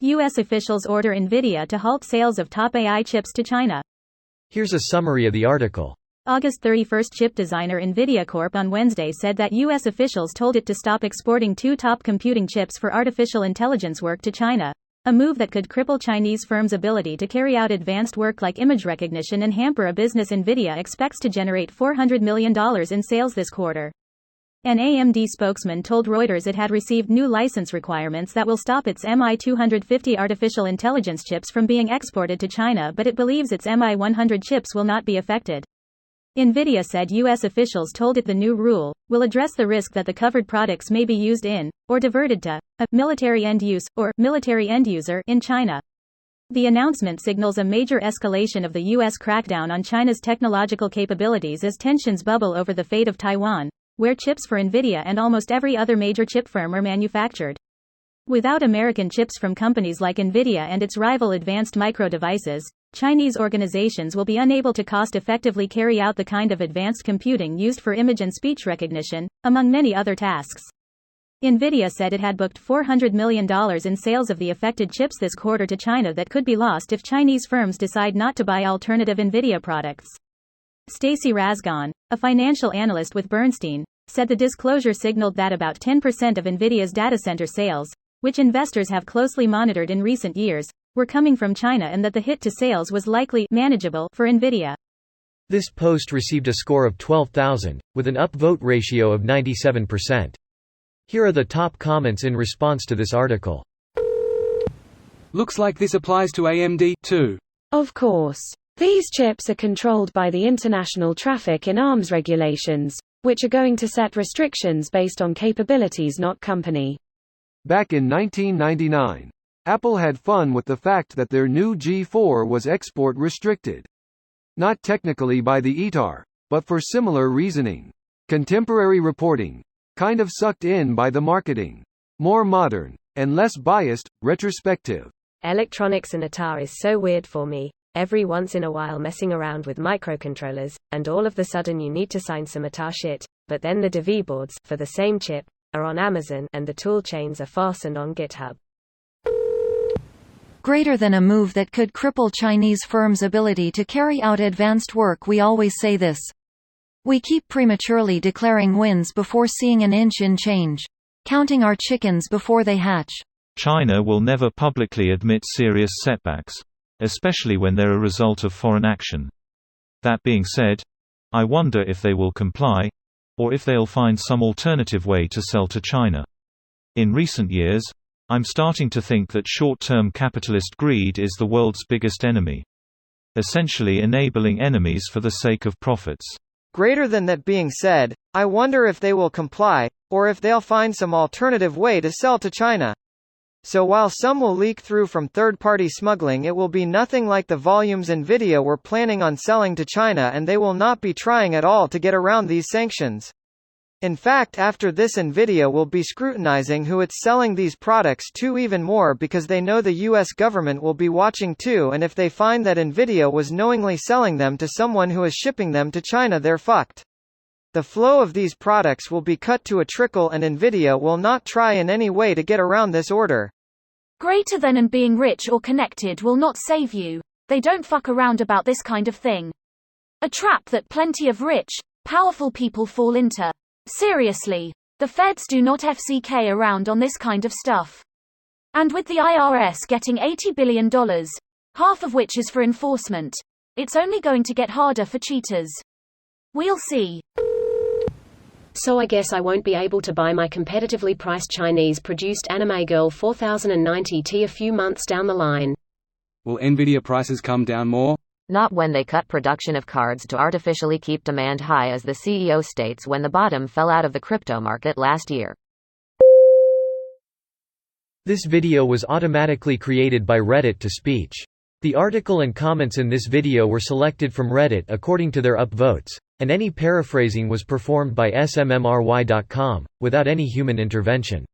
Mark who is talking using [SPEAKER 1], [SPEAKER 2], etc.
[SPEAKER 1] U.S. officials order Nvidia to halt sales of top AI chips to China.
[SPEAKER 2] Here's a summary of the article.
[SPEAKER 1] August 31, chip designer Nvidia Corp on Wednesday said that U.S. officials told it to stop exporting two top computing chips for artificial intelligence work to China, a move that could cripple Chinese firms' ability to carry out advanced work like image recognition and hamper a business Nvidia expects to generate $400 million in sales this quarter. An AMD spokesman told Reuters it had received new license requirements that will stop its MI250 artificial intelligence chips from being exported to China, but it believes its MI100 chips will not be affected. Nvidia said U.S. officials told it the new rule will address the risk that the covered products may be used in, or diverted to, a military end use, or military end user in China. The announcement signals a major escalation of the U.S. crackdown on China's technological capabilities as tensions bubble over the fate of Taiwan, where chips for Nvidia and almost every other major chip firm are manufactured. Without American chips from companies like Nvidia and its rival Advanced Micro Devices, Chinese organizations will be unable to cost-effectively carry out the kind of advanced computing used for image and speech recognition, among many other tasks. Nvidia said it had booked $400 million in sales of the affected chips this quarter to China that could be lost if Chinese firms decide not to buy alternative Nvidia products. Stacy Rasgon, a financial analyst with Bernstein, said the disclosure signaled that about 10% of Nvidia's data center sales, which investors have closely monitored in recent years, were coming from China and that the hit to sales was likely manageable for Nvidia.
[SPEAKER 2] This post received a score of 12,000, with an upvote ratio of 97%. Here are the top comments in response to this article.
[SPEAKER 3] Looks like this applies to AMD, too.
[SPEAKER 4] Of course. These chips are controlled by the International Traffic in Arms regulations, which are going to set restrictions based on capabilities, not company.
[SPEAKER 5] Back in 1999, Apple had fun with the fact that their new G4 was export restricted. Not technically by the ITAR, but for similar reasoning. Contemporary reporting. Kind of sucked in by the marketing. More modern, and less biased, retrospective.
[SPEAKER 6] Electronics and ITAR is so weird for me. Every once in a while messing around with microcontrollers, and all of the sudden you need to sign some ITAR shit, but then the DV boards, for the same chip, are on Amazon and the tool chains are fastened on GitHub.
[SPEAKER 7] Greater than a move that could cripple Chinese firms' ability to carry out advanced work. We always say this. We keep prematurely declaring wins before seeing an inch in change. Counting our chickens before they hatch.
[SPEAKER 8] China will never publicly admit serious setbacks, especially when they're a result of foreign action. That being said, I wonder if they will comply, or if they'll find some alternative way to sell to China. In recent years, I'm starting to think that short-term capitalist greed is the world's biggest enemy. Essentially enabling enemies for the sake of profits.
[SPEAKER 9] Greater than that being said, I wonder if they will comply, or if they'll find some alternative way to sell to China. So while some will leak through from third-party smuggling, it will be nothing like the volumes Nvidia were planning on selling to China, and they will not be trying at all to get around these sanctions. In fact, after this, Nvidia will be scrutinizing who it's selling these products to even more, because they know the US government will be watching too, and if they find that Nvidia was knowingly selling them to someone who is shipping them to China, they're fucked. The flow of these products will be cut to a trickle, and Nvidia will not try in any way to get around this order.
[SPEAKER 10] Greater than and being rich or connected will not save you. They don't fuck around about this kind of thing. A trap that plenty of rich, powerful people fall into. Seriously. The feds do not FCK around on this kind of stuff. And with the IRS getting $80 billion, half of which is for enforcement, it's only going to get harder for cheaters. We'll see.
[SPEAKER 6] So I guess I won't be able to buy my competitively priced Chinese-produced Anime Girl 4090T a few months down the line.
[SPEAKER 3] Will Nvidia prices come down more?
[SPEAKER 11] Not when they cut production of cards to artificially keep demand high, as the CEO states when the bottom fell out of the crypto market last year.
[SPEAKER 2] This video was automatically created by Reddit to speech. The article and comments in this video were selected from Reddit according to their upvotes, and any paraphrasing was performed by smmry.com, without any human intervention.